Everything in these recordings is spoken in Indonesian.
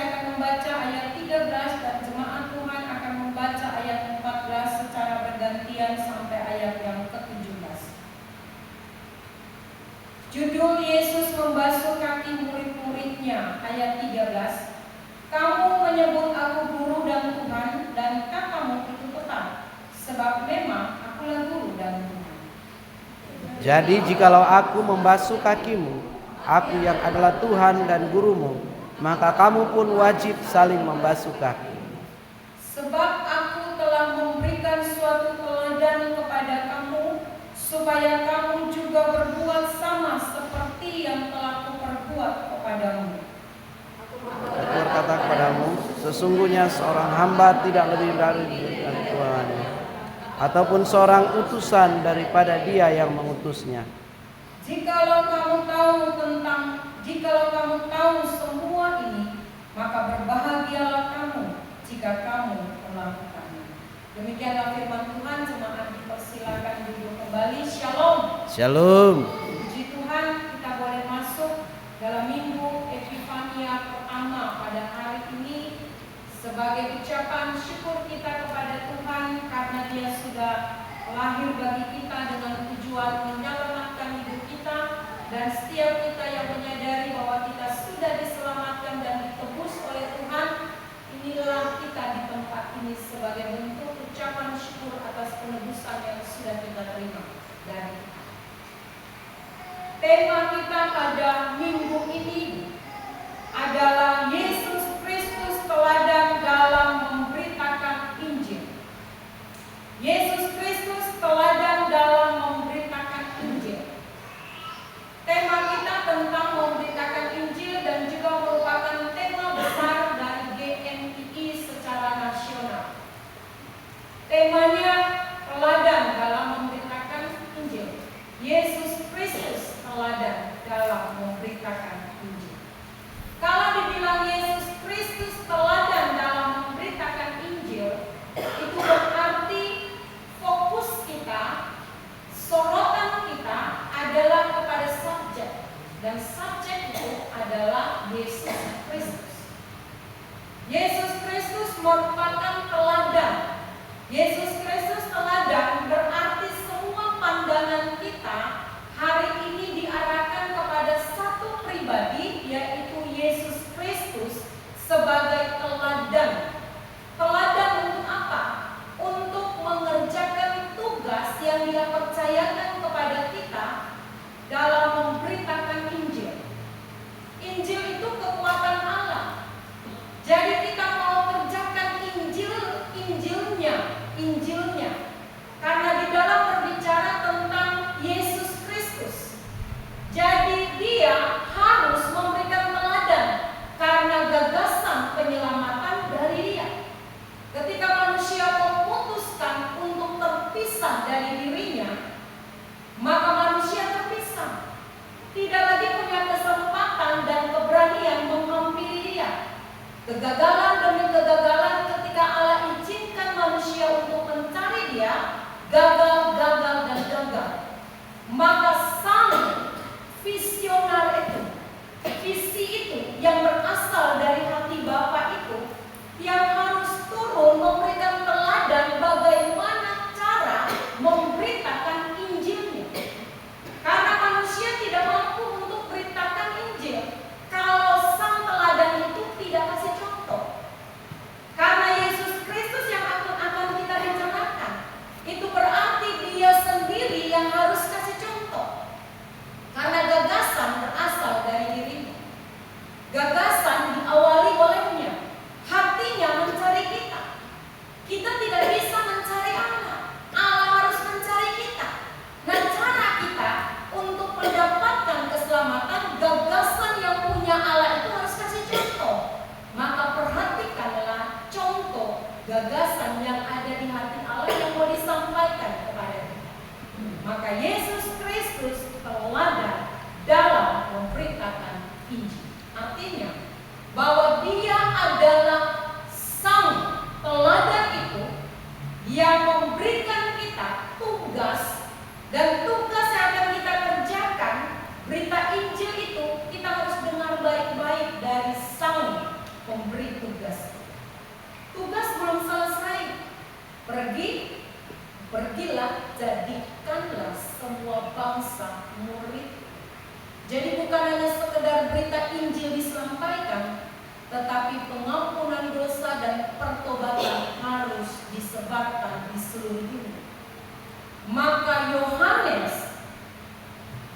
saya akan membaca ayat 13 dan jemaat Tuhan akan membaca ayat 14 secara bergantian sampai ayat yang ke-17. Judul Yesus membasuh kaki murid-muridnya, ayat 13. Kamu menyebut aku guru dan Tuhan, dan katamu itu benar, sebab memang akulah guru dan Tuhan. Jadi jikalau aku membasuh kakimu, aku yang adalah Tuhan dan gurumu, maka kamu pun wajib saling membasuh kaki. Sebab aku telah memberikan suatu teladan kepada kamu, supaya kamu juga berbuat sama seperti yang telah kuperbuat kepadamu. Aku berkata kepadamu, sesungguhnya seorang hamba tidak lebih dari tuannya, ataupun seorang utusan daripada dia yang mengutusnya. Jikalau kamu tahu semua ini, maka berbahagialah kamu jika kamu melakukannya. Demikianlah firman Tuhan. Jemaat dipersilakan duduk kembali. Shalom. Shalom. Puji Tuhan, kita boleh masuk dalam minggu Epifania pertama pada hari ini sebagai ucapan syukur kita kepada Tuhan karena Dia sudah lahir bagi kita dengan tujuan menyelamatkan hidup kita, dan setiap kita yang menyadari bahwa kita sudah diselamatkan dan ditebus oleh Tuhan, inilah kita di tempat ini sebagai bentuk ucapan syukur atas penebusan yang sudah kita terima dari Tuhan. Tema kita pada minggu ini adalah Yesus Kristus teladan dalam memberitakan Injil. Yesus Kristus teladan dalam memberitakan Injil. Tema kita tentang memberitakan Injil dan juga merupakan tema besar dari GNPI secara nasional. Temanya teladan dalam memberitakan Injil. Yesus Kristus teladan dalam memberitakan Injil. Kalau dibilang Yesus Kristus teladan dalam memberitakan Injil, itu berarti fokus kita, sorotan kita adalah kepada subjek, dan subjek itu adalah Yesus Kristus. Yesus Kristus merupakan teladan. Yesus Kristus teladan berarti semua pandangan kita hari ini diarahkan kepada satu pribadi, yaitu Yesus Kristus sebagai teladan. Teladan untuk apa? Untuk mengerjakan tugas yang Dia percayakan kepada kita dalam memberitakan Injil. Injil itu kekuatan Allah. Jadi kita mau kerjakan Injilnya. Karena di dalam berbicara tentang Yesus Kristus, jadi Dia harus memberikan teladan karena gagasan penyelamatan dari Dia. Ketika manusia memutuskan untuk terpisah dari dirinya, maka manusia terpisah, tidak lagi punya kesempatan dan keberanian menghampiri Dia. Kegagalan demi kegagalan ketika Allah izinkan manusia untuk mencari Dia, gagal, dan gagal. Maka sang visioner itu, visi itu yang berasal dari hati Bapa itu, yang harus turun memberikan teladan bagaimana cara memberitakan Injilnya. Karena manusia tidak mampu untuk beritakan Injil kalau sang teladan itu tidak kasih contoh. Karena Yesus Kristus yang akan kita bicarakan, itu berarti Dia sendiri yang harus kasih contoh. Karena gagasan berasal dari dirinya. Gagasan diawali olehnya. Hatinya mencari kita. Kita tidak bisa mencari Allah. Allah harus mencari kita. Nah, cara kita untuk mendapatkan keselamatan, gagasan yang punya Allah itu harus kasih contoh. Maka perhatikanlah contoh gagasan yang ada di hati Allah yang mau disampaikan kepada kita. Maka Yesus Kristus teladan dalam memberitakan Injil. Artinya bahwa Dia adalah sang teladan itu yang memberikan kita tugas, dan tugas yang akan kita kerjakan, berita Injil itu kita harus dengar baik-baik dari sang pemberi semua bangsa murid. Jadi bukan hanya sekedar berita Injil disampaikan, tetapi pengampunan dosa dan pertobatan harus disebarkan di seluruh dunia. Maka Yohanes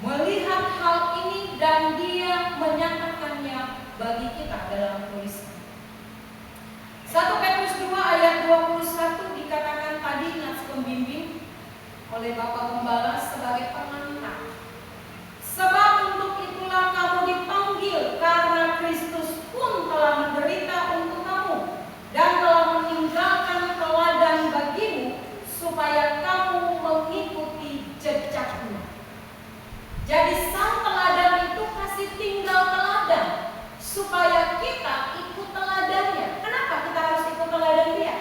melihat hal ini dan dia menyatakannya bagi kita dalam tulisan. 1 Petrus 2 ayat 21 dikatakan tadi nas pembimbing oleh Bapak Gembala sebagai pengantar. Sebab untuk itulah kamu dipanggil, karena Kristus pun telah menderita untuk kamu dan telah meninggalkan teladan bagimu supaya kamu mengikuti jejaknya. Jadi sang teladan itu kasih tinggal teladan supaya kita ikut teladannya. Kenapa kita harus ikut teladan dia?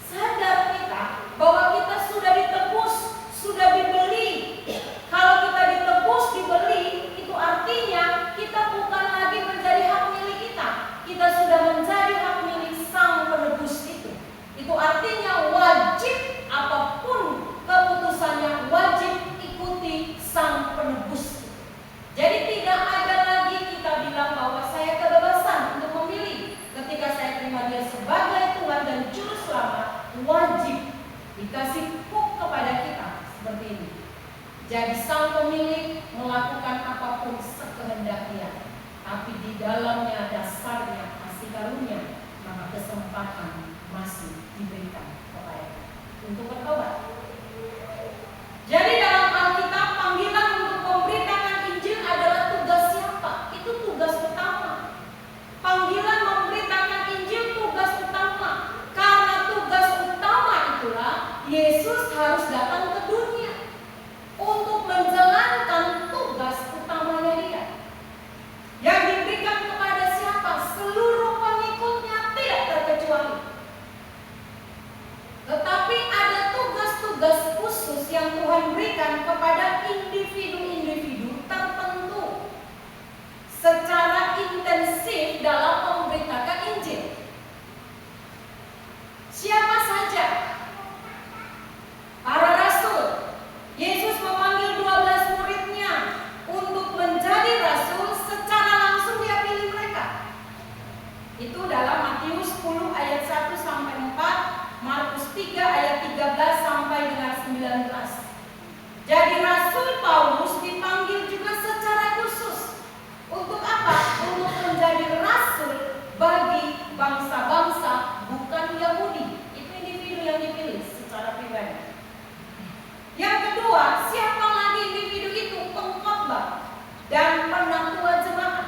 Sadar kita bahwa kita sudah ditebus, sudah dibeli. Kalau kita ditebus, dibeli, itu artinya kita bukan lagi menjadi hak milik kita. Kita sudah menjadi hak milik sang penebus itu. Itu artinya wajib, apapun keputusannya, wajib ikuti sang penebus. Jadi tidak ada lagi kita bilang bahwa saya kebebasan untuk memilih. Ketika saya terima dia sebagai Tuhan dan Juru Selamat, wajib dikasih hak kepada kita seperti ini. Jadi sang pemilik melakukan apapun sekehendak dia, tapi di dalamnya dasarnya kasih karunia, maka kesempatan masih diberikan kepada kita untuk bertobat. Jadi dalam Alkitab panggilan untuk memberitakan Injil adalah tugas siapa? Itu tugas utama. Panggilan memberitakan Injil tugas utama. Karena tugas utama itulah Yesus harus datang ke dunia untuk menjalankan tugas utamanya dia. Yang diberikan kepada siapa? Seluruh pengikutnya tidak terkecuali. Tetapi ada tugas-tugas khusus yang Tuhan berikan kepada individu-individu tertentu secara intensif dalam memberitakan Injil. Siapa saja? Para rasul. Yesus memanggil 12 muridnya untuk menjadi rasul, secara langsung dia pilih mereka. Itu dalam Matius 10 ayat 1 sampai 4, Markus 3 ayat 13 sampai dengan 19. Jadi Rasul Paulus dipanggil juga secara khusus. Untuk apa? Untuk menjadi rasul bagi bangsa-bangsa bukan Yahudi. Itu individu yang dipilih secara pribadi. Yang kedua, siapa lagi individu itu? Pengkhotbah dan penatua jemaat.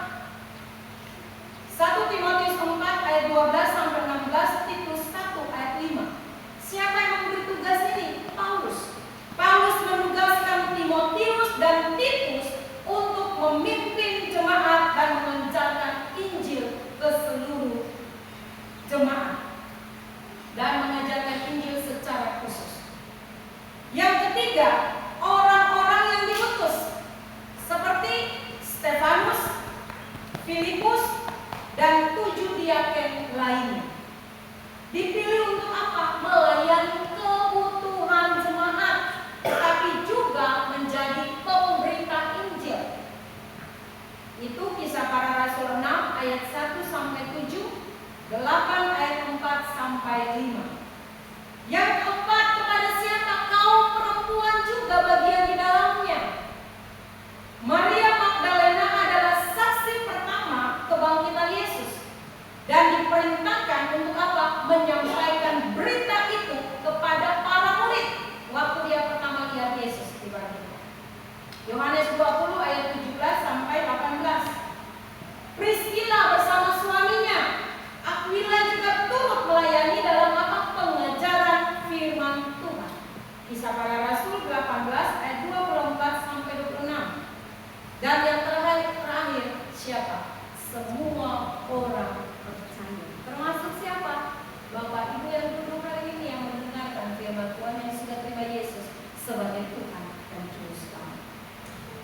1 Timotius 4 ayat 12 sampai 16, Titus 1 ayat 5. Siapa yang memberi tugas ini? Paulus. Paulus menugaskan Timotius dan Titus untuk memimpin jemaat dan mengajarkan Injil ke seluruh jemaat dan mengajarkan Injil secara khusus. Yang ketiga, orang-orang yang diutus seperti Stefanus, Filipus, dan 7 diaken lainnya. Dipilih untuk apa? Melayani kebutuhan jemaat, tapi juga menjadi pemberita Injil. Itu Kisah Para Rasul 6 ayat 1 sampai 7, 8 ayat 4 sampai 5. Yang keempat, kepada siapa? Kaum perempuan juga bagian di dalamnya. Maria Magdalena adalah saksi pertama kebangkitan Yesus dan diperintahkan untuk apa? Menyampaikan berita itu kepada para murid waktu dia pertama lihat Yesus dibangkitkan. Yohanes 20 ayat 17 sampai 18. Priscilla bersama suaminya Aquila juga turut melayani dalam apa? Pengajaran firman Tuhan. Kisah Para Rasul 18 ayat 24 sampai 26. Dan yang terakhir siapa? Semua orang percaya. Termasuk siapa? Bapak Ibu yang duduk hari ini yang mendengarkan firman Tuhan yang sudah terima Yesus sebagai Tuhan dan Juru Selamat.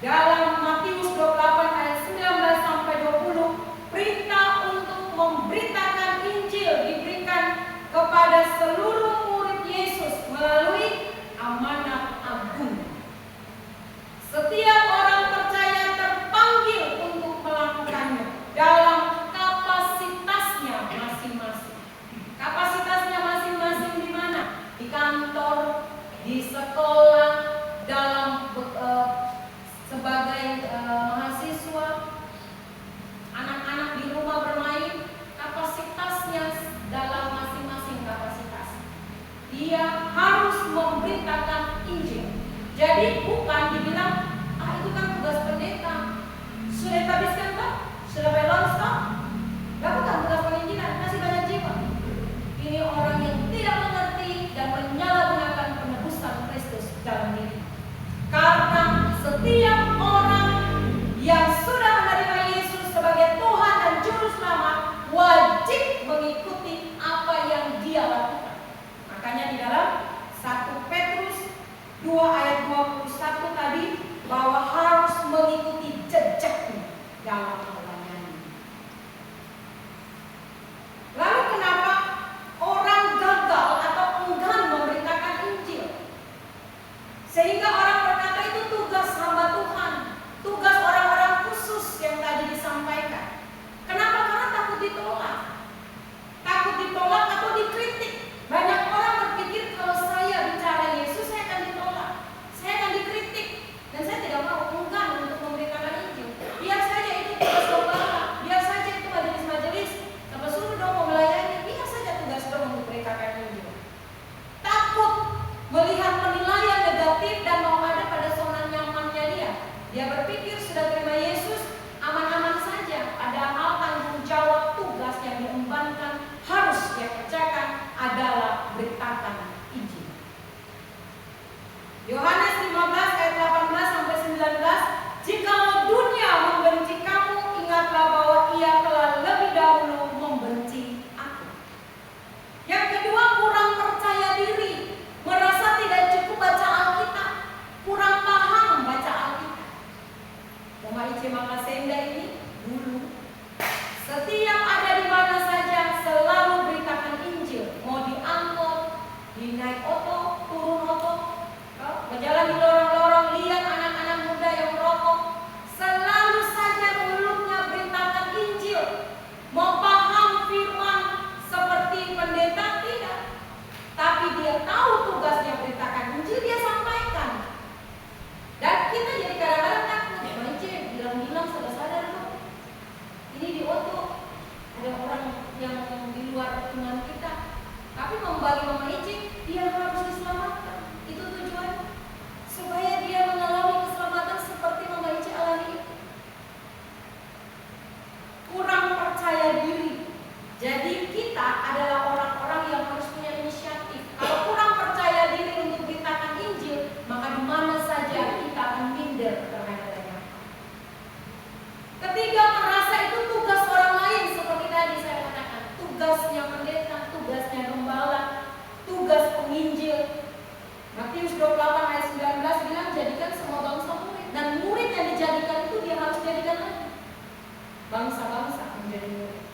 Dalam Matius 28 ayat 19 sampai 20, perintah untuk memberitakan Injil diberikan kepada seluruh murid Yesus melalui amanat agung. bukan dibilang, itu kan tugas pendeta. Sudah dihabiskan kok? Sudah balance kok? Lakukan tugas penginjilan, kasih banyak jiwa. Ini orang yang tidak mengerti dan menyalahgunakan penebusan Kristus dalam diri. Karena setiap orang yang sudah menerima Yesus sebagai Tuhan dan Juru Selamat wajib mengikuti apa yang dia lakukan. Makanya di dalam 1 Petrus 2 ayat 21 tadi, bahwa harus mengikuti jejaknya dalam pelayanan. Lalu kenapa orang gagal atau enggan memberitakan Injil? Sehingga orang berkata itu tugas hamba Tuhan, tugas orang-orang khusus yang tadi disampaikan. Kenapa? Karena takut ditolak. Takut ditolak atau dikritik. Banyak orang berpikir kalau saya bicara Yesus, saya akan ditolak, saya akan dikritik. Dan saya tidak mau, enggan untuk memberitakan Injil. Biar saja itu tugas gembala, biar saja itu majelis-majelis, sampai suruh dong mau melayani, biar saja tugas dong untuk memberitakan Injil. Takut melihat penilaian negatif dan mau ada pada zona nyamannya dia. Dia berpikir sudah terima Yesus, aman-aman saja. Padahal tanggung jawab tugas yang diembankan harus dia kerjakan adalah beritakan Injil. Yohanes 15 ayat 18 sampai 19, jikalau dunia membenci kamu, ingatlah bahwa ia telah lebih dahulu membenci aku. Yang kedua, kurang percaya diri, merasa tidak cukup baca Alkitab, kurang paham baca Alkitab. Mama Ice Makasenda ini dulu setiap ada di mana saja selalu beritakan Injil, mau diangkut, di naik oto, turun oto, berjalan di lorong-lorong, lihat anak-anak muda yang merokok, selalu saja mulutnya beritakan Injil. Mau paham firman seperti pendeta tidak, tapi dia tahu tugasnya beritakan Injil, dia sampaikan. Dan kita jadi kadang-kadang takut, bilang-bilang sadar-sadar kok. Ini di oto ada orang yang di luar iman kita, tapi membagi Mama Ici, dia harus diselamatkan. Itu tujuan, supaya dia mengalami keselamatan seperti Mama Ici alami itu. Kurang percaya diri. Jadi kita adalah orang-orang yang harus punya inisiatif. Kalau kurang percaya diri untuk beritakan Injil, maka di mana saja kita akan minder terhadapnya. Ketiga, merasa itu tugas orang lain, seperti tadi saya katakan, tugasnya pendeta, tugasnya gembala, tugas penginjil. Matius 28 ayat 19 bilang, jadikan semua bangsa murid. Dan murid yang dijadikan itu dia harus jadikan lagi bangsa-bangsa menjadi murid.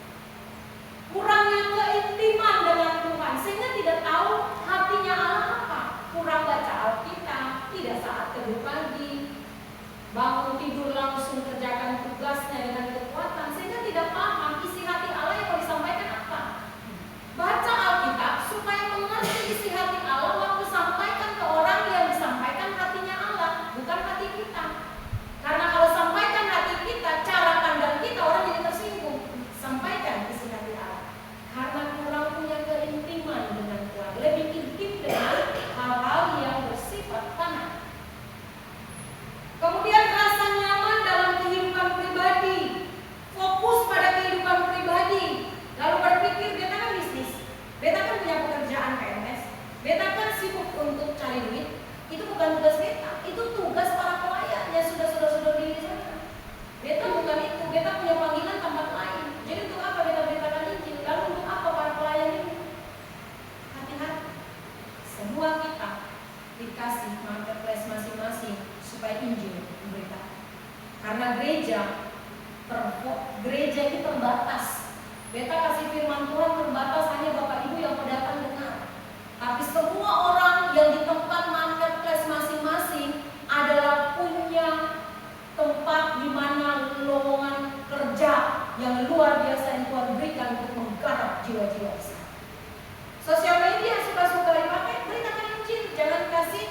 Kurangnya keintiman dengan Tuhan, sehingga tidak tahu hatinya Allah apa. Kurang baca Alkitab, tidak saat teduh pagi, bangun tidur langsung kerjakan tugasnya dengan kekuatan, sehingga tidak paham isi hati Allah yang mau disampaikan apa. Baca Alkitab supaya mengerti isi hati Allah, waktu sampaikan ke orang yang disampaikan hatinya Allah, bukan hati kita. Karena kalau sampaikan hati kita, cara pandang kita, orang jadi tersinggung. Sampaikan isi hati Allah. Karena kurang punya keintiman dengan Tuhan, lebih intim dengan hal-hal yang bersifat tanah. Kemudian rasa nyaman dalam kehidupan pribadi, fokus pada kehidupan pribadi, lalu berpikir beta kan bisnis, beta kan punya pekerjaan PNS, beta kan sibuk untuk cari duit. Itu bukan tugas beta, itu tugas para pelayan yang sudah diri sana. Beta bukan itu, beta punya panggilan tempat lain. Jadi untuk apa beta beritakan Injil? Lalu untuk apa para pelayan ini? Hati-hati, semua kita dikasih marketplace masing-masing supaya Injil diberitakan. Karena gereja itu terbatas. Beta kasih firman Tuhan terbatas, hanya Bapak Ibu yang pendatang dengar. Tapi semua orang yang di tempat marketplace masing-masing adalah punya tempat di mana lowongan kerja yang luar biasa yang Tuhan berikan untuk menggarap jiwa-jiwa besar. Sosial media suka-suka dipakai, beritakan Injil, jangan kasih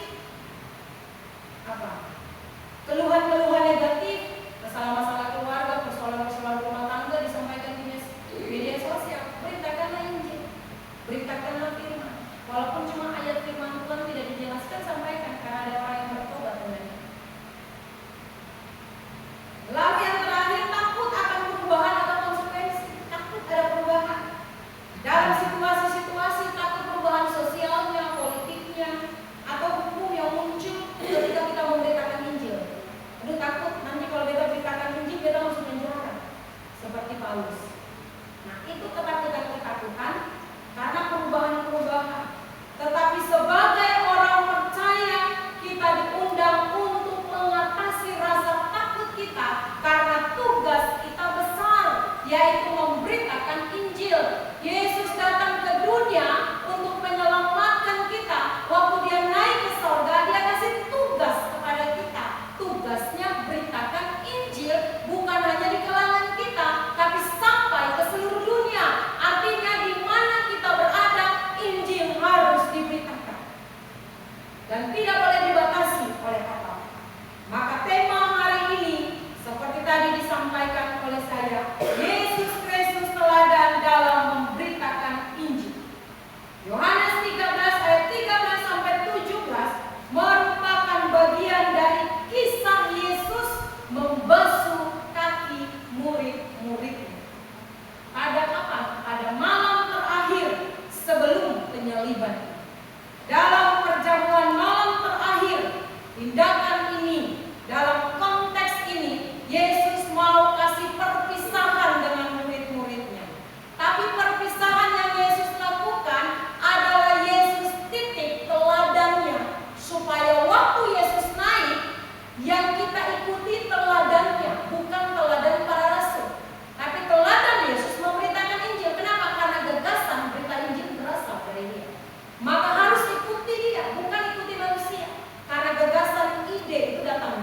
keluhan-keluhan negatif, masalah-masalah keluarga, persoalan-persoalan rumah tangga disampaikan di media sosial. Beritakanlah Injil, beritakanlah firman, walaupun cuma ayat firman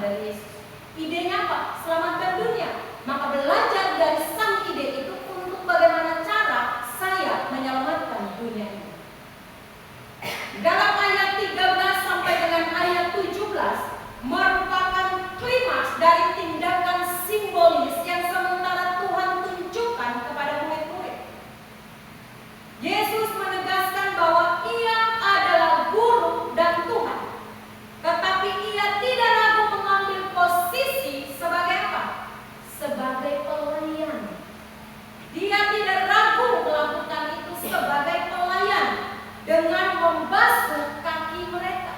dari Yesus. Idenya apa? Selamatkan dunia. Maka belajar dari sang ide itu untuk bagaimana cara saya menyelamatkan dunia ini. Dalam ayat 13 sampai dengan ayat 17 merupakan klimaks dari tindakan simbolis yang sementara Tuhan tunjukkan kepada murid-murid. Yesus menegaskan bahwa Ia adalah guru dan Tuhan, tetapi Ia tidak ragu mengambil posisi sebagai apa? Sebagai pelayan. Dia tidak ragu melakukan itu sebagai pelayan dengan membasuh kaki mereka.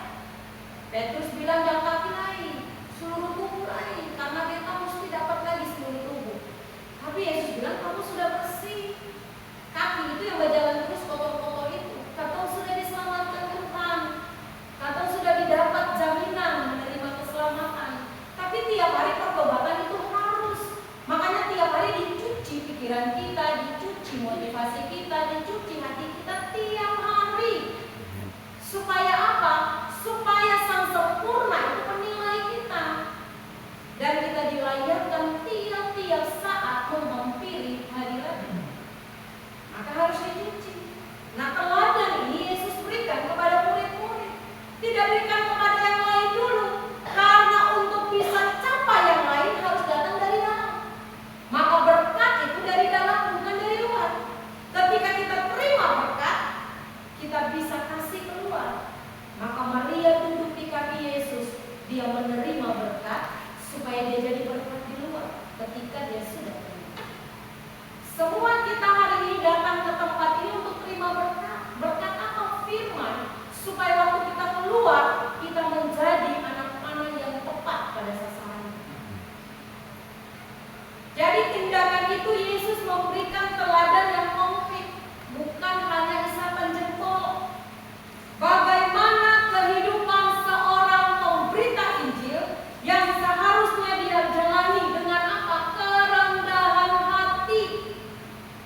Petrus bilang jangan kaki lain, seluruh tubuh lain, karena kita mesti dapat lagi seluruh tubuh. Tapi Yesus bilang kamu sudah bersih. Kaki itu yang berjalan terus kotor-kotor itu, kata sudah diselamatkan Tuhan, kata sudah didapat jaminan menerima keselamatan. Tapi tiap hari pertobatan itu harus, makanya tiap hari dicuci pikiran kita, dicuci motivasi kita, dicuci hati kita tiap hari. Supaya apa? Supaya sang sempurna itu menilai kita, dan kita dilayakkan tiap-tiap saat menghampiri hadiratnya. Maka harus dicuci. Nah, teladan ini Yesus berikan kepada murid-murid. Tidak berikan kepada yang lain dulu, karena untuk bisa capai yang lain harus datang dari dalam. Maka berkat itu dari dalam, bukan dari luar. Ketika kita terima berkat, kita bisa kasih keluar. Maka Maria duduk di kaki Yesus, dia menerima berkat supaya dia jadi berkat di luar ketika dia sudah terima. Semua kita hari ini datang ke tempat ini untuk terima berkat. Berkat apa? Firman. Supaya waktu kita keluar, kita menjadi anak-anak yang tepat pada sasaran. Jadi tindakan itu Yesus memberikan teladan yang konkret, bukan hanya isapan jempol. Bagaimana kehidupan seorang pemberita Injil yang seharusnya dia jalani dengan apa? Kerendahan hati,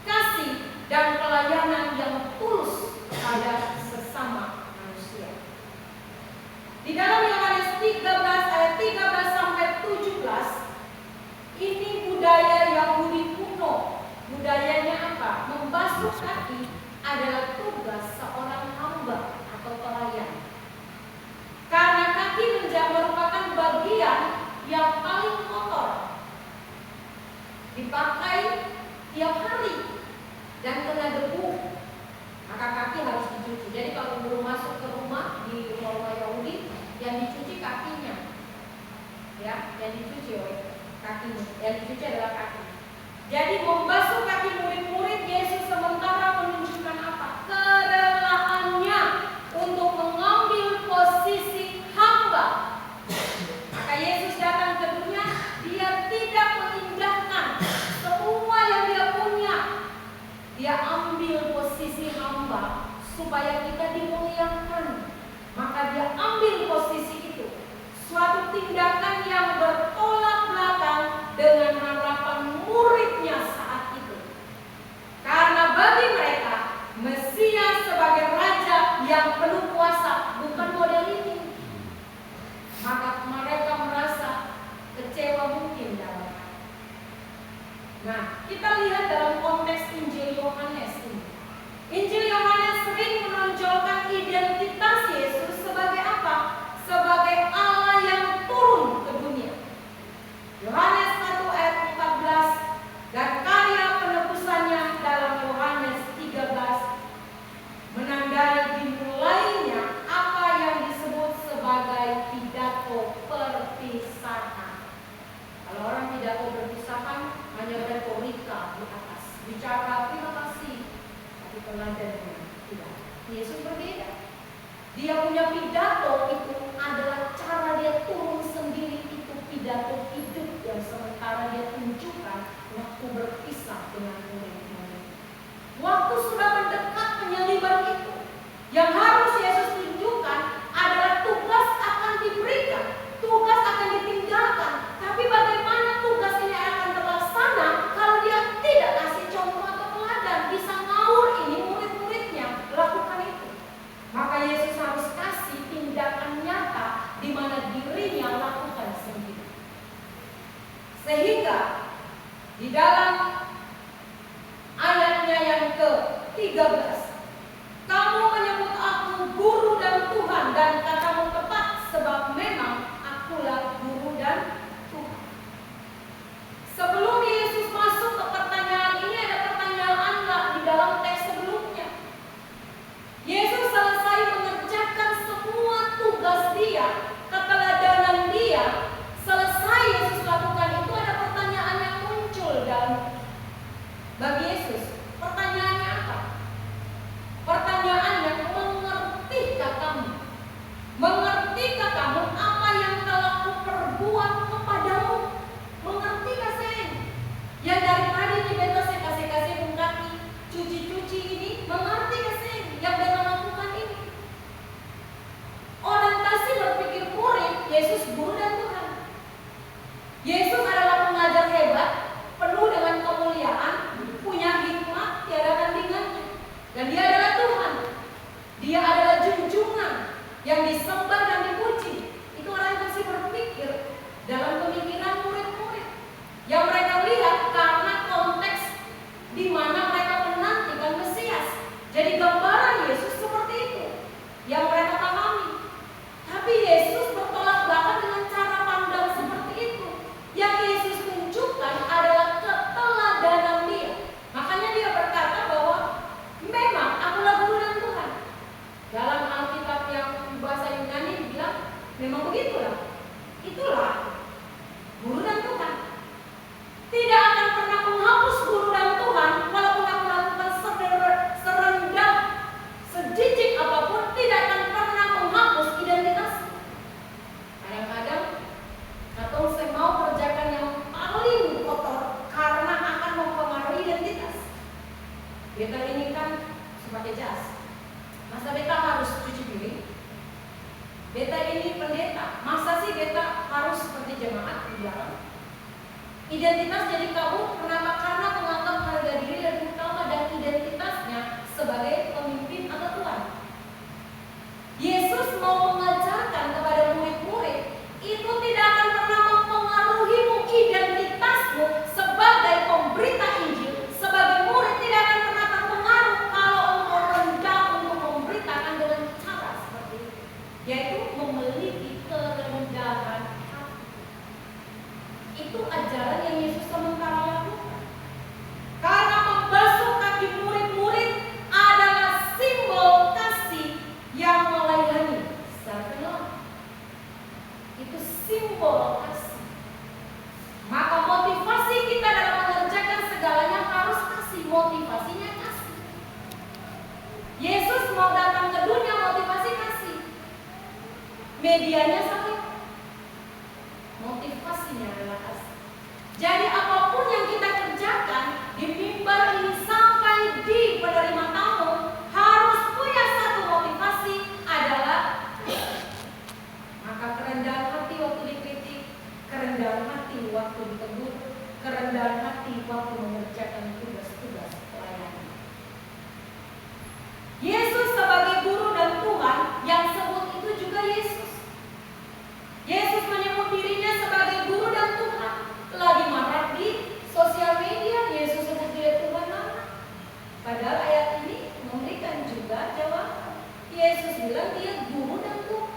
kasih, dan pelayanan yang tulus pada sesama manusia. Di dalam Yohanes 13 ayat 13 sampai 17, ini budaya Yahudi kuno. Budayanya apa? Membasuh kaki adalah tugas seorang hamba atau pelayan. Karena kaki merupakan bagian yang paling kotor, dipakai tiap hari dan kena debu, maka kaki harus dicuci. Jadi kalau guru masuk ke rumah di rumah Yahudi, yang dicuci kakinya, ya, yang dicuci kakinya, yang dicuci adalah kaki. Jadi membasuh kaki murid-murid Yesus sementara menunjukkan apa? Kerelaannya untuk mengambil posisi hamba. Maka Yesus datang ke dunia, dia tidak mengindahkan semua yang dia punya. Dia ambil posisi hamba supaya kita dimuliakan. Maka dia ambil posisi itu. Suatu tindakan yang bertolak belakang dengan harapan muridnya saat itu. Karena bagi mereka, Mesias sebagai raja yang penuh kuasa bukan model ini. Maka mereka merasa kecewa mungkin dalam hati. Nah, kita lihat dalam konteks Injil Yohanes ini. Injil Yohanes sering menonjolkan identitas Yesus sebagai apa? Sebagai Allah yang turun ke dunia. Yohanes 1 ayat 14, dan karya penebusannya dalam Yohanes 13 menandai dimulainya apa yang disebut sebagai pidato perpisahan. Kalau orang pidato perpisahan hanya retorika di atas, bicara terima kasih, tapi teladannya tidak. Yesus berbeda. Dia punya pidato itu adalah cara dia turun sendiri, itu pidato hidup yang sementara dia tunjukkan waktu berpisah dengan murid-murid. Waktu sudah mendekat penyaliban itu, yang harus Yesus tunjukkan adalah tugas akan diberikan, tugas akan ditinggalkan. Tapi bagaimana tugas ini akan terlaksana kalau dia tidak kasih contoh atau teladan? Bisa ngawur ini murid-muridnya lakukan itu. Maka Yesus harus kasih tindakan nyata di mana dirinya lakukan sendiri. Sehingga di dalam ayatnya yang ke-13, kamu menyebut aku guru dan Tuhan, dan katamu tepat, sebab memang akulah guru dan Tuhan. Sebelum Yesus masuk ke pertanyaan ini, ada pertanyaan di dalam teks sebelumnya. Yesus selesai mengerjakan semua tugas dia, keteladanan dia. Selesai Yesus lakukan itu, ada pertanyaan yang muncul bagi Yesus. Pertanyaannya apa? Pertanyaannya, mengertikah kamu? Mengertikah kamu apa yang telah kuperbuat kepadamu? Mengertikah saya? Yang dari tadi di beta saya kasih bung kaki, cuci-cuci ini, mengertikah saya yang beta lakukan ini? Orientasi berpikir murid, Yesus guru dan Tuhan. Yesus adalah pengajar hebat, penuh dengan kemuliaan, punya hikmat tiada tandingannya. Dan dia adalah Tuhan. Dia adalah junjungan yang disembah dan dipuji. Itu orientasi berpikir dalam pemikiran murid-murid yang mereka lihat karena konteks di mana mereka menantikan Mesias. Jadi gambaran Yesus seperti itu yang mereka pahami. Tapi Yesus bertolak belakang dengan cara pandang seperti itu. Yang Yesus tunjukkan adalah keteladanan dia. Makanya dia berkata bahwa memang akulah guru dan Tuhan. Dalam Alkitab yang bahasa Yunani dibilang memang begitulah. Itulah guru dan Tuhan. Tidak akan pernah menghapus guru dan Tuhan, walaupun aku lakukan serendah, sejijik apapun, tidak akan pernah menghapus identitas. Kadang-kadang atau saya mau kerjakan yang paling kotor karena akan mempengaruhi identitas. Beta ini kan sebagai jas, masa beta harus cuci piring? Beta ini pendeta, masa sih beta harus seperti jemaat di dalam? Identitas jadi kabur, kenapa? Karena menganggap harga diri lebih utama dan identitasnya sebagai pemimpin atau Tuhan. Yesus mau mengajarkan kepada murid-murid, itu tidak akan pernah mempengaruhimu, identitasmu sebagai pemberita Injil, sebagai murid tidak akan pernah terpengaruh kalau engkau rendah untuk memberitakan dengan cara seperti itu, yaitu memiliki kerendahan hati. Itu ajaran yang Yesus sementara lakukan. Karena membasuh kaki murid-murid adalah simbol kasih yang melayani. Self-love. Itu simbol kasih. Maka motivasi kita dalam mengerjakan segalanya harus kasih. Motivasinya kasih. Yesus mau datang ke dunia, motivasi kasih. Medianya sama. Motivasinya adalah kasih. Jadi apapun yang kita kerjakan di mimbar ini sampai di penerima tamu harus punya satu motivasi, adalah maka kerendahan hati waktu dikritik, kerendahan hati waktu ditegur, kerendahan hati waktu mengerjakan tugas-tugas pelayanan. Yesus sebagai guru dan Tuhan, yang sebut itu juga Yesus. Yesus menyebut dirinya sebagai guru dan Tuhan. Lagi marah di sosial media, Yesus sebut dia Tuhan mana? Padahal ayat ini memberikan juga jawaban. Yesus bilang dia guru dan Tuhan.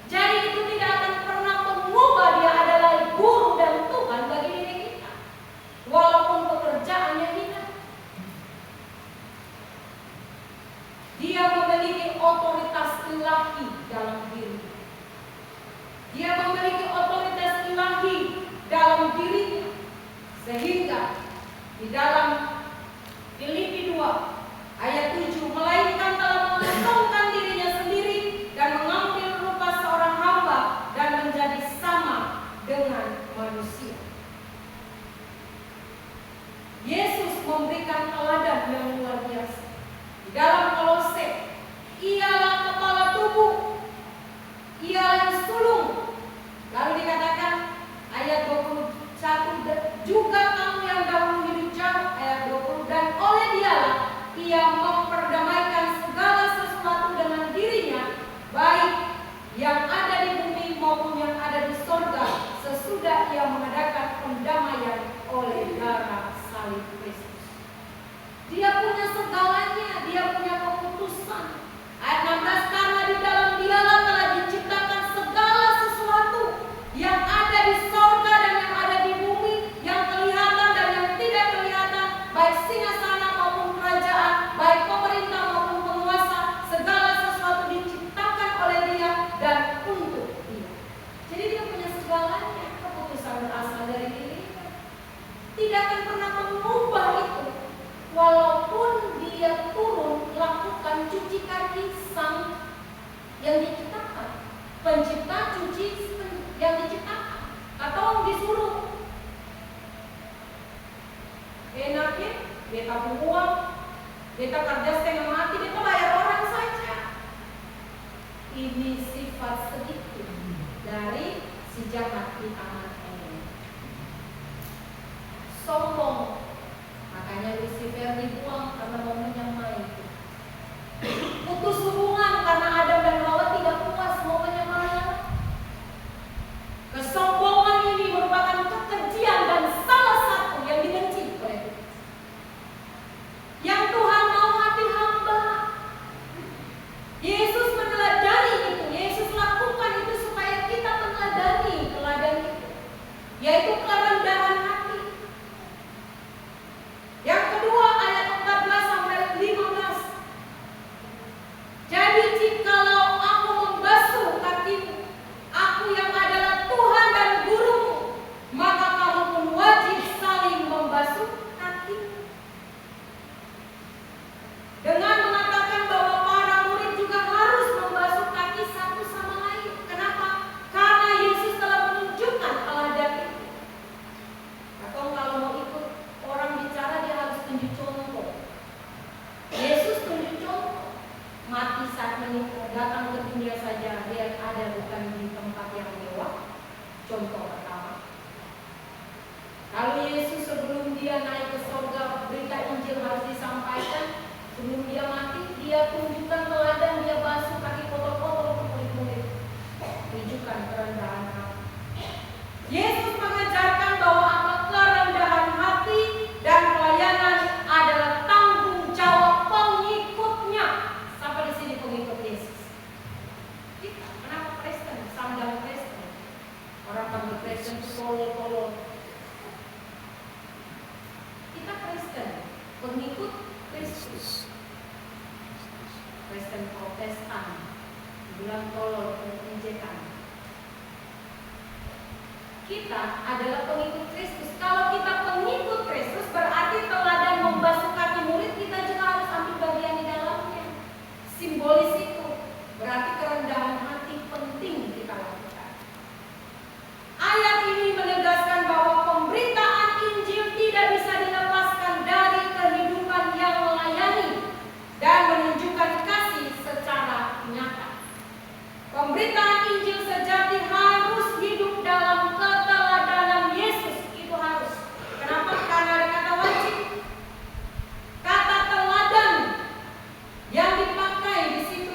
Jadi itu tidak akan pernah mengubah dia adalah guru dan Tuhan bagi diri kita, walaupun pekerjaannya hina. tidak akan pernah mengubah itu. Walaupun dia turun lakukan cuci kaki sang yang diciptakan, pencipta cuci yang diciptakan, atau disuruh. Enaknya, beta tabung uang, beta kerja setengah mati, beta bayar orang saja. Ini sifat segitu dari si jahat di tangan ini. Sombong, makanya Lucifer dibuang karena mau menyamai. Putus hubungan karena Adam dan Hawa tidak puas mau menyamai. Kesombongan ini merupakan kekejian dan salah satu yang dibenci oleh Tuhan. Yang Tuhan mau hati hamba. Yesus meneladani itu. Yesus lakukan itu supaya kita meneladani teladan itu, yaitu kerendahan hati. Yang kedua, ayat 14 sampai 15. Jadi jikalau aku membasuh kakimu, aku yang adalah Tuhan dan gurumu, maka kamu pun wajib saling membasuh kakimu. Dengan mengatakan bahwa para murid juga harus membasuh kaki satu sama lain. Kenapa? Karena Yesus telah menunjukkan teladan itu. Atau kalau mau ikut orang bicara, dia harus tunjuk contoh. Yesus tunjuk contoh. Mati saat menikah, datang ke dunia saja, dia ada bukan di tempat yang mewah. Contoh pertama. Lalu Yesus sebelum dia naik ke surga, berita Injil harus disampaikan. Sebelum dia mati, dia tunjukkan teladan, dia basuh kaki kotor-kotor untuk murid-murid. Tunjukkan kerendahan hati. Yesus mengajarkan bahwa apa kerendahan hati dan pelayanan adalah tanggung jawab pengikutnya. Sampai di sini pengikut Yesus. Kita, kenapa Kristen? Sandal Kristen. Orang panggil Kristen itu tolol-tolol. Kita Kristen, pengikut Kristus. Kristen Protestan, bilang tolol, penjekan. Kita adalah pengikut Kristus. Kalau kita pengikut Kristus, berarti teladan membasuh kaki murid, kita juga harus ambil bagian di dalamnya. Simbolis itu berarti kerendahan hati penting kita lakukan. Ayat ini menegaskan bahwa pemberitaan Injil tidak bisa dilepaskan dari kehidupan yang melayani dan menunjukkan kasih secara nyata. Pemberitaan Injil sejati harus hidup dalam keteladanan Yesus. Itu harus. Kenapa? Karena ada kata wajib. Kata teladan yang dipakai di situ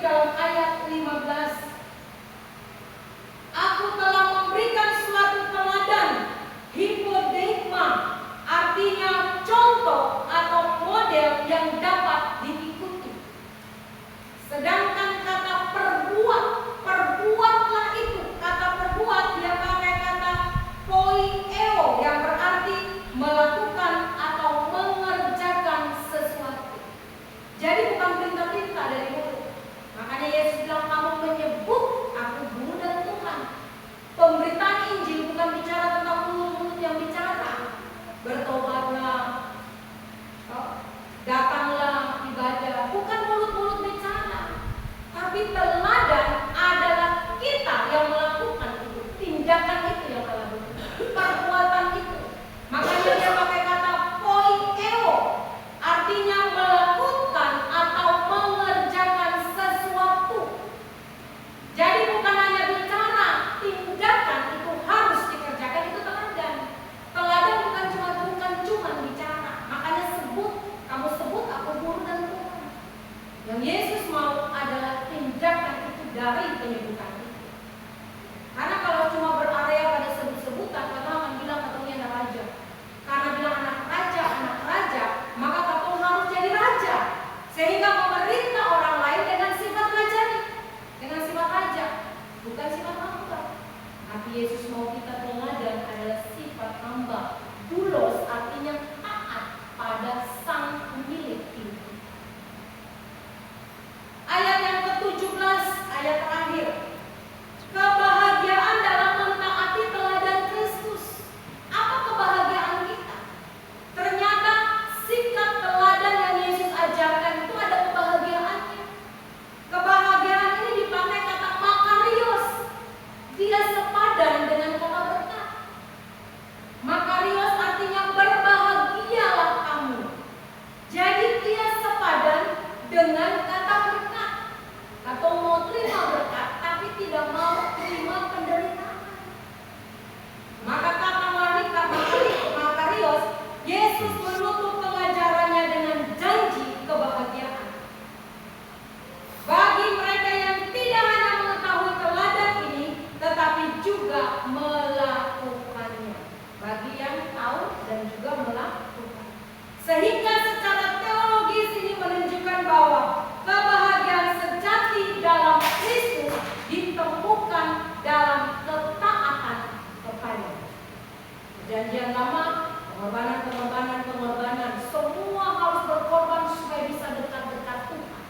Perjanjian Lama, pengorbanan, semua harus berkorban supaya bisa dekat-dekat Tuhan.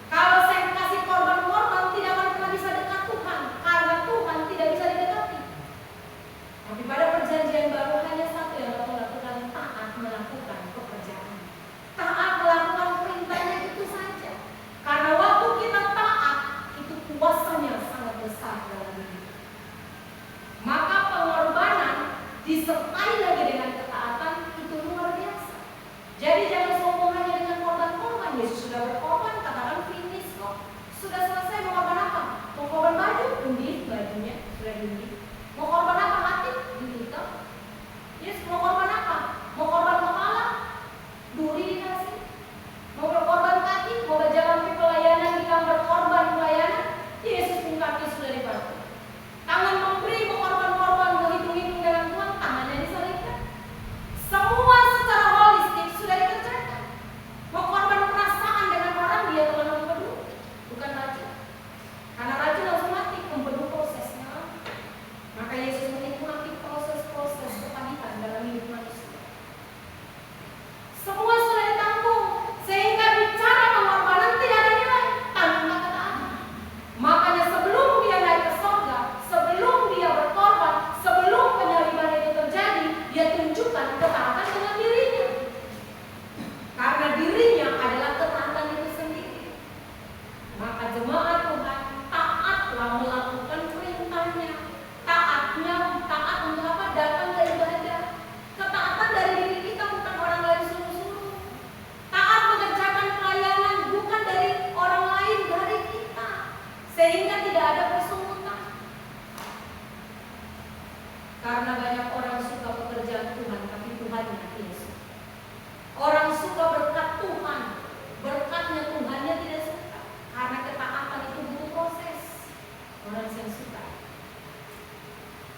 Kalau saya kasih korban-korban, tidak akan pernah bisa dekat Tuhan, karena Tuhan tidak bisa didekati. Tapi pada Perjanjian Baru hanya satu yang kita lakukan, taat melakukan pekerjaan, taat melakukan perintahnya, itu saja. Karena waktu kita taat, itu kuasanya sangat besar dalam diri. Maka pengorbanan disertai lagi dengan ketaatan, itu luar biasa. Jadi jangan sombong hanya dengan korban-korban. Yesus sudah berkorban, katakan finish kok. Sudah selesai. Mau korban apa? Mau korban baju? Undi bajunya sudah diundi. Mau korban apa? Hati? Diikat. Yesus mau korban apa? Mau korban kepala? Duri dikasih. Mau berkorban kaki? Mau berjalan di pelayanan, bilang berkorban pelayanan? Yesus pun kaki sudah dipakai. Tangan memberi, berkorban-korban, menghitung-hitung dengan Tuhan, tangannya disalibkan. Semua secara holistik sudah dikerjakan. Mau korban perasaan dengan orang, dia telah mempeduh, bukan racun. Karena racun langsung mati, mempeduh prosesnya. Maka Yesus menikmati proses-proses kepanikan dalam hidup manusia. Semua sudah ditanggung, sehingga bicara pengorbanan tidak ada nilai tanpa ketaatan. Makanya sebelum dia naik ke surga, sebelum dia berkorban, sebelum penyaliban itu terjadi, dia tunjukkan ketaatan dengan dirinya. Karena dirinya adalah ketaatan itu sendiri. Maka jemaat Tuhan, taatlah melakukan perintahnya. Taat untuk apa? Datang ke ibadah. Ketaatan dari diri kita, bukan orang lain suruh-suruh. Taat mengerjakan pelayanan bukan dari orang lain, dari kita. Sehingga tidak ada persungutan. Karena banyak orang suka pekerjaan Tuhan, tapi Tuhannya Yesus. Orang suka berkat Tuhan, berkatnya Tuhannya tidak suka. Karena ketaatan itu butuh proses. Orang yang suka.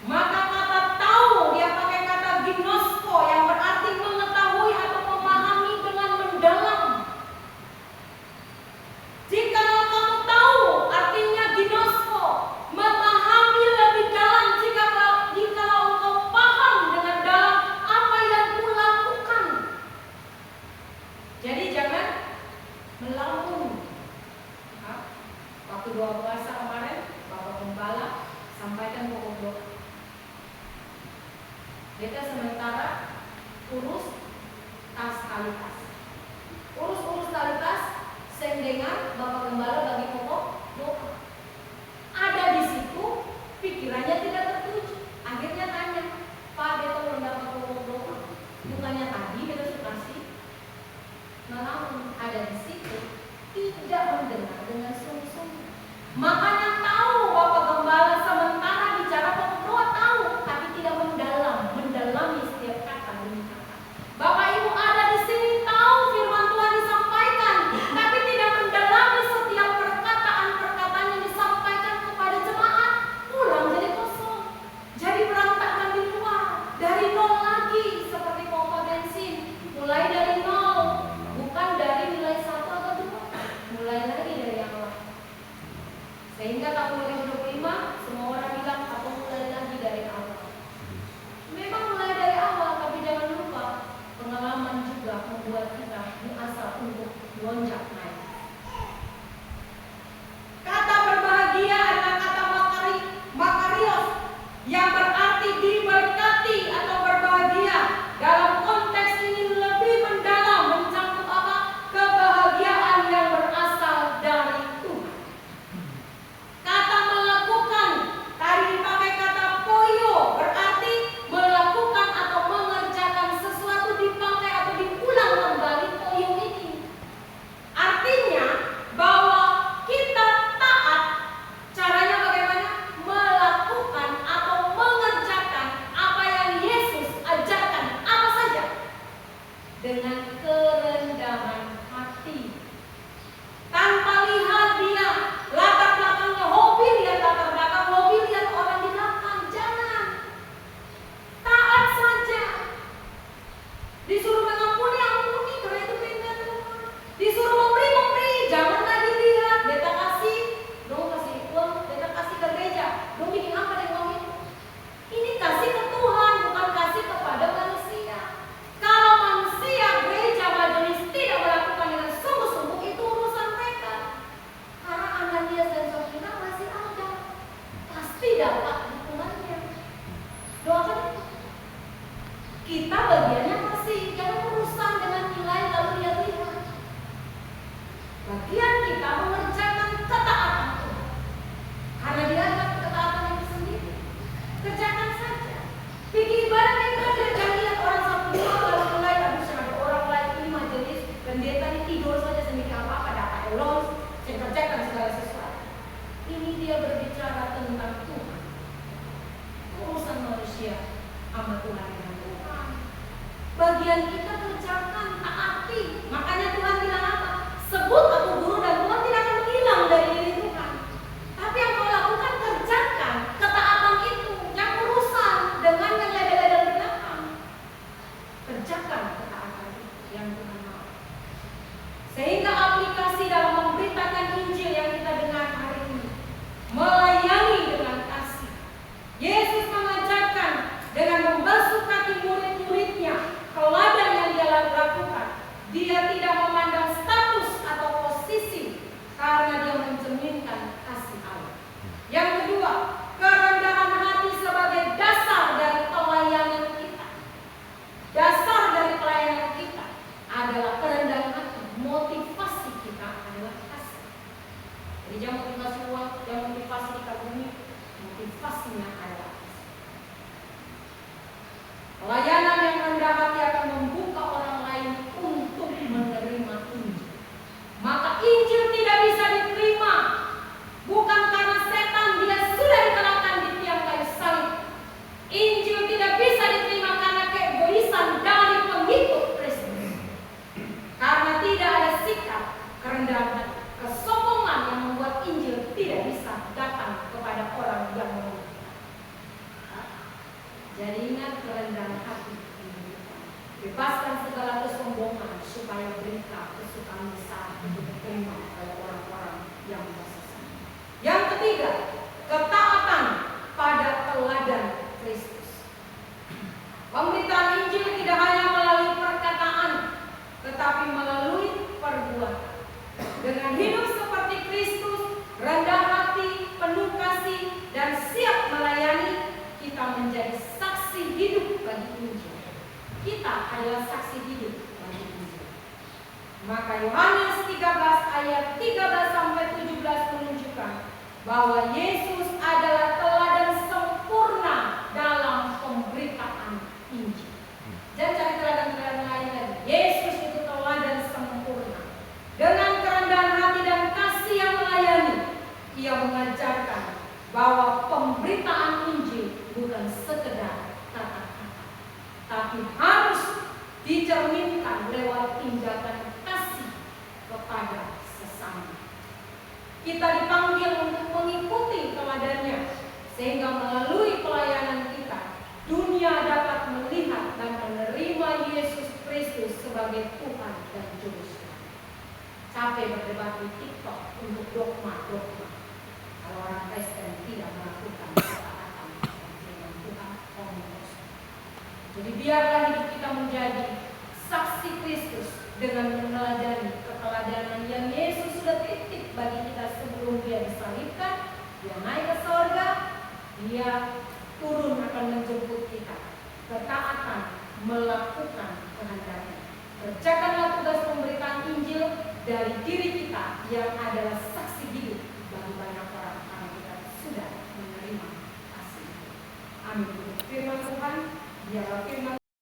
Maka kata tahu, dia pakai kata ginosko, yang berarti mengetahui atau memahami dengan mendalam. Jika kamu tahu, artinya ginosko, memahami lebih dalam. Jika engkau paham dengan dalam apa yang kulakukan. Jadi jangan melamun. Waktu doa puasa kemarin, Bapak Gembala sampaikan pokok doa. Kita sementara urus tas tali tas. Urus tali tas, sendengan Bapak Gembala bagi pokok doa. Ada di situ, pikirannya tidak tertuju. Akhirnya tanya, Pak, dia kalau mendapat pokok doa, bukannya tadi kita sudah kasih. Namun ada di situ, tidak mendengar dengan sungguh-sungguh. Makanya tahu Bapak Gembala sementara bicara pokok doa tahu, tapi tidak mendalami setiap kata demi kata. Bapak Ibu ada di sini tahu firman Tuhan disampaikan, tapi tidak mendalami setiap perkataan-perkataan yang disampaikan kepada jemaat. Pulang jadi kosong, jadi berantakan di luar, dari nol lagi seperti pompa bensin, mulai dari nol, bukan dari nilai 1 atau 2, mulai lagi dari awal. Sehingga tahun 2025 semua orang bilang aku mulai lagi dari awal. Memang mulai dari awal, tapi jangan lupa pengalaman juga membuat kita diasah untuk lonjak naik. Kata berbahagia adalah kata makarios, yang berarti diberkati atau berbahagia. Dalam konteks ini lebih mendalam, mencakup apa? Kebahagiaan yang berasal dari Tuhan. Kata melakukan, tadi dipakai kata poyo, berarti melakukan atau mengerjakan sesuatu, dipakai atau diulang kembali poyo ini. Artinya bahwa kita taat. Caranya bagaimana? Melakukan atau mengerjakan apa yang Yesus Kita bagiannya kasih, jangan urusan dengan nilai lalu lihat-lihat. Bagian kita mengerjakan ketaatan Tuhan. Karena dia ada ketaatan itu sendiri. Kerjakan saja. Bikin ibadah kita jangan lihat orang satu dua lalu mulai habis ada orang lain ini majelis pendeta ini tidur saja sendiri apa dapat elos, saya kerjakan segala sesuatu. Ini dia berbicara tentang Tuhan. Urusan manusia sama Tuhan dengan Tuhan. Bagian kita kerjakan, taati. Makanya Tuhan bilang apa? Sebut aku guru dan Tuhan tidak akan hilang dari diri Tuhan. Tapi yang kau lakukan kerjakan ketaatan itu. Jangan urusan dengan yang label-label di belakang. Kerjakan ketaatan itu yang Tuhan mau. Sehingga aplikasi dalam memberitakan Injil yang kita dengar hari ini, melayani dengan kasih. Yesus mengajarkan dengan membasuh kaki murid-muridnya, teladan yang dia lakukan. Dia tidak memandang status atau posisi karena dia mencerminkan kasih Allah. Yang kedua, kerendahan hati sebagai dasar dari pelayanan kita. Dasar dari pelayanan kita adalah kerendahan hati. Motivasi kita adalah kasih. Jadi jangan motivasi uang, jangan motivasi kita bumi. Motivasinya adalah kasih. Pelayanan yang rendah hati akan membuka orang lain untuk menerima Injil. Maka Injil tidak bisa diterima bukan karena setan dia sudah dikenakan di tiang kayu salib. Injil tidak bisa diterima karena keegoisan dari pengikut Kristus. Karena tidak ada sikap kerendahan hati, kesombongan yang membuat Injil tidak bisa datang kepada orang yang membutuhkan. Jadi ingat kerendahan hati. Bebaskan segala kesombongan supaya berita kesukaan besar itu diterima oleh orang-orang yang bersesat. Yang ketiga, ketaatan pada teladan Kristus. Pemberitaan Injil tidak hanya melalui perkataan, tetapi melalui perbuatan. Dengan hidup seperti Kristus, rendah hati, penuh kasih, dan siap melayani, kita menjadi saksi hidup bagi Injil. Kita adalah saksi hidup bagi Injil. Maka Yohanes 13 ayat 13 sampai 17 menunjukkan bahwa Yesus adalah teladan sempurna dalam pemberitaan Injil. Jangan cari teladan-teladan lain lagi. Yesus itu teladan sempurna. Dengan kerendahan hati dan kasih yang melayani, ia mengajarkan bahwa pemberitaan Injil bukan sekedar kata-kata, tapi harus dicerminkan lewat tindakan kasih kepada sesama. Kita dipanggil untuk mengikuti teladannya, sehingga melalui pelayanan kita, dunia dapat melihat dan menerima Yesus Kristus sebagai Tuhan dan Juru Selamat. Capek berdebat di TikTok untuk dogma-dogma. Kalau orang Kristen tidak melakukan ketaatan dengan Tuhan, omnibus. Jadi biarlah hidup kita menjadi saksi Kristus dengan meneladani keteladanan yang Yesus sudah titip bagi kita sebelum dia disalibkan, dia naik ke surga, dia turun akan menjemput kita. Ketaatan melakukan kehendaknya. Kerjakanlah tugas pemberitaan Injil dari diri kita yang adalah saksi hidup bagi banyak orang karena kita sudah menerima kasih. Amin. Firman Tuhan, biarlah firman